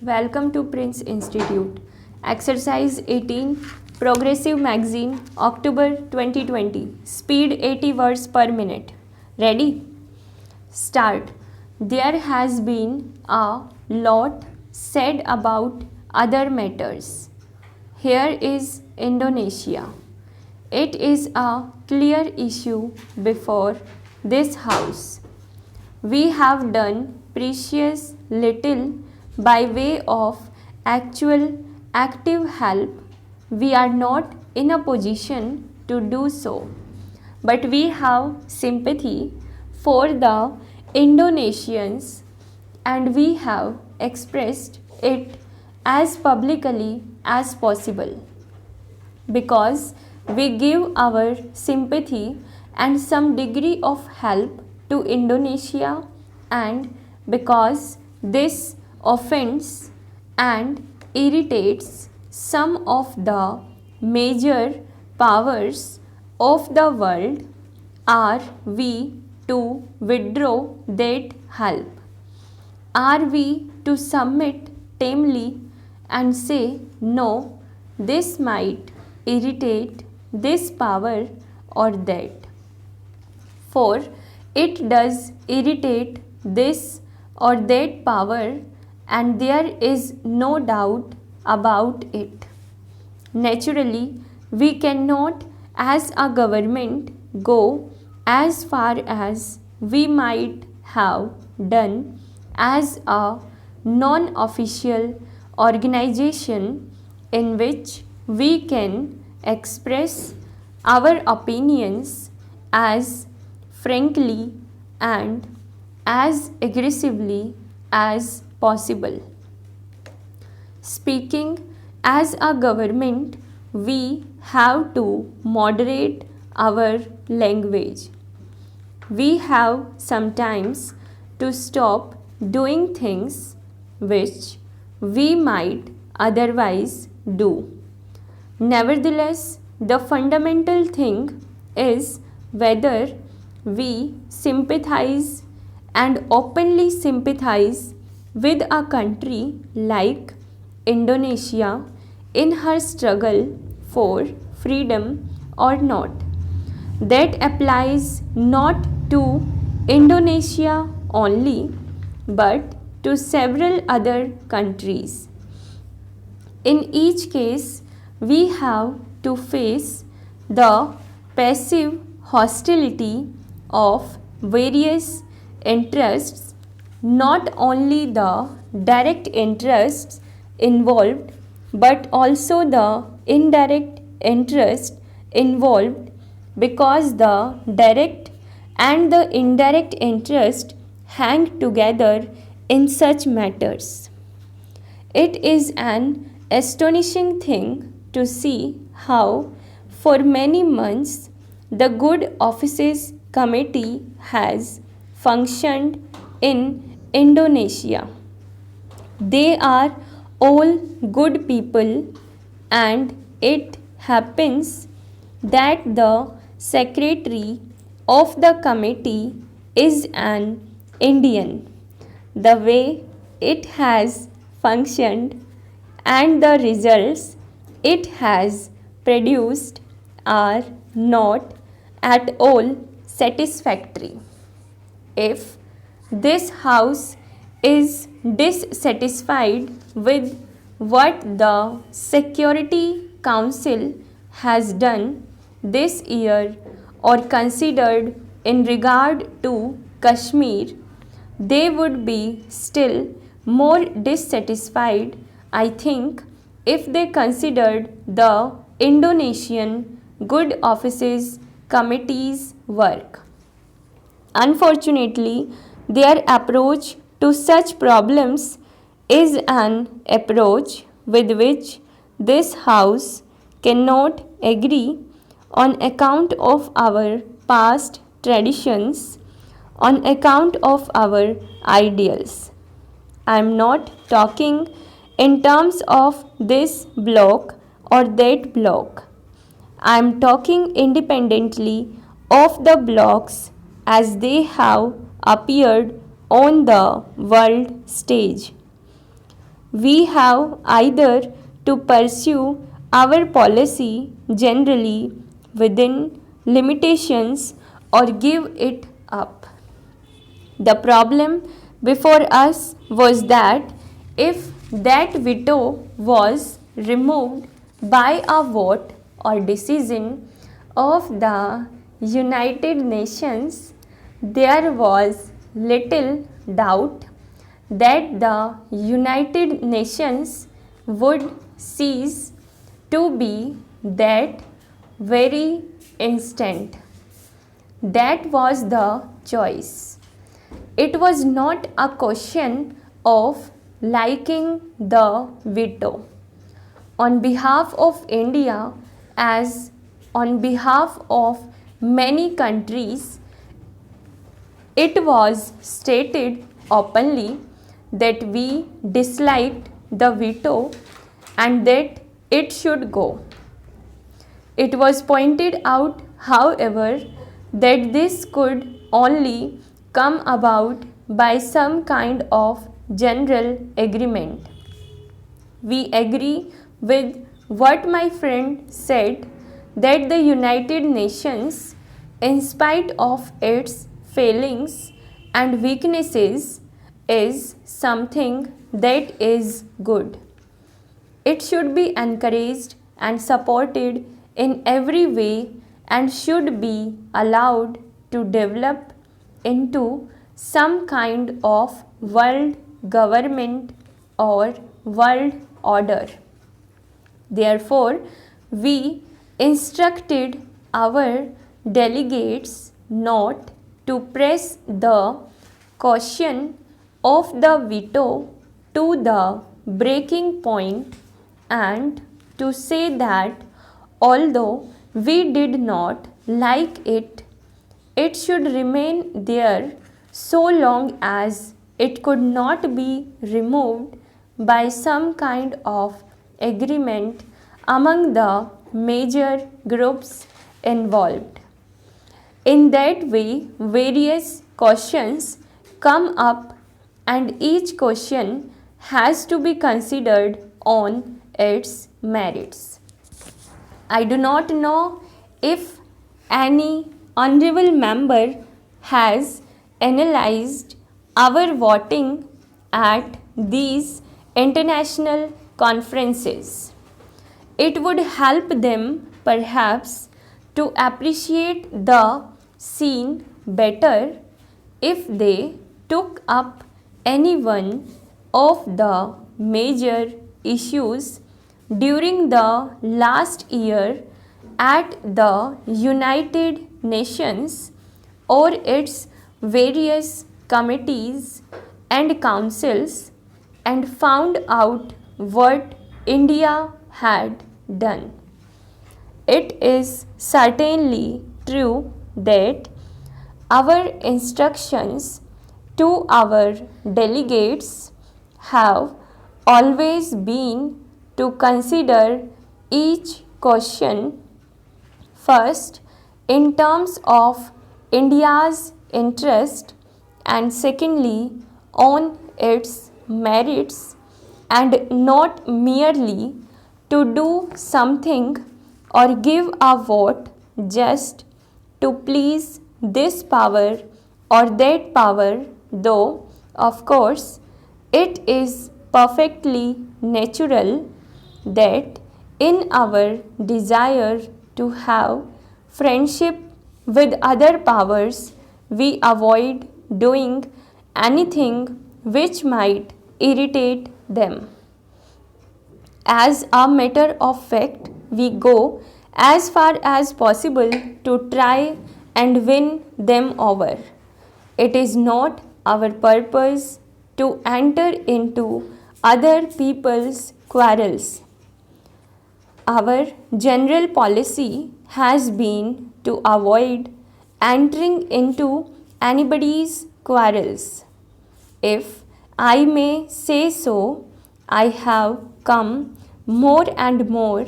Welcome to Prince Institute. Exercise 18, Progressive Magazine, October 2020. Speed 80 words per minute. Ready? Start. There has been a lot said about other matters. Here is Indonesia. It is a clear issue before this House. We have done precious little by way of actual active help. We are not in a position to do so, but we have sympathy for the Indonesians and we have expressed it as publicly as possible. Because we give our sympathy and some degree of help to Indonesia, and because this offends and irritates some of the major powers of the world, are we to withdraw that help? Are we to submit tamely and say, no, this might irritate this power or that? For it does irritate this or that power, and there is no doubt about it. Naturally, we cannot as a government go as far as we might have done as a non-official organization in which we can express our opinions as frankly and as aggressively as possible. Speaking as a government, we have to moderate our language. We have sometimes to stop doing things which we might otherwise do. Nevertheless, the fundamental thing is whether we sympathize and openly sympathize with a country like Indonesia in her struggle for freedom or not. That applies not to Indonesia only, but to several other countries. In each case, we have to face the passive hostility of various interests, not only the direct interests involved, but also the indirect interest involved, because the direct and the indirect interest hang together in such matters. It is an astonishing thing to see how, for many months, the Good Offices Committee has functioned in Indonesia. They are all good people, and it happens that the secretary of the committee is an Indian. The way it has functioned and the results it has produced are not at all satisfactory. If this House is dissatisfied with what the Security Council has done this year or considered in regard to Kashmir, they would be still more dissatisfied, I think, if they considered the Indonesian Good Offices Committee's work. Unfortunately, their approach to such problems is an approach with which this House cannot agree on account of our past traditions, on account of our ideals. I am not talking in terms of this bloc or that bloc. I am talking independently of the blocs as they have appeared on the world stage. we have either to pursue our policy generally within limitations or give it up. The problem before us was that if that veto was removed by a vote or decision of the United Nations, there was little doubt that the United Nations would cease to be that very instant. That was the choice. It was not a question of liking the veto. On behalf of India, as on behalf of many countries, it was stated openly that we disliked the veto and that it should go. It was pointed out, however, that this could only come about by some kind of general agreement. We agree with what my friend said, that the United Nations, in spite of its failings and weaknesses, is something that is good. It should be encouraged and supported in every way and should be allowed to develop into some kind of world government or world order. Therefore, we instructed our delegates not to press the question of the veto to the breaking point and to say that although we did not like it, it should remain there so long as it could not be removed by some kind of agreement among the major groups involved. In that way, various questions come up and each question has to be considered on its merits. I do not know if any honorable member has analyzed our voting at these international conferences. It would help them perhaps to appreciate the scene better if they took up any one of the major issues during the last year at the United Nations or its various committees and councils and found out what India had done. It is certainly true that our instructions to our delegates have always been to consider each question first in terms of India's interest and secondly on its merits and not merely to do something or give a vote just to please this power or that power, though of course it is perfectly natural that in our desire to have friendship with other powers, we avoid doing anything which might irritate them. As a matter of fact, we go as far as possible to try and win them over. It is not our purpose to enter into other people's quarrels. Our general policy has been to avoid entering into anybody's quarrels. If I may say so, I have come more and more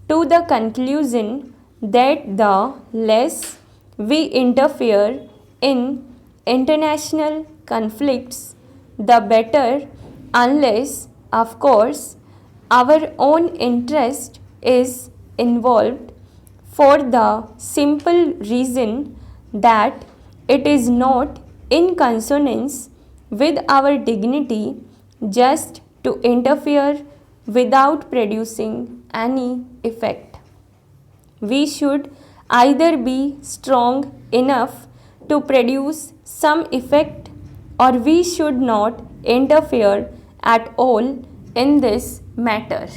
to the conclusion that the less we interfere in international conflicts, the better, unless Of course, our own interest is involved for the simple reason that it is not in consonance with our dignity just to interfere without producing any effect. We should either be strong enough to produce some effect, or we should not interfere at all in this matter.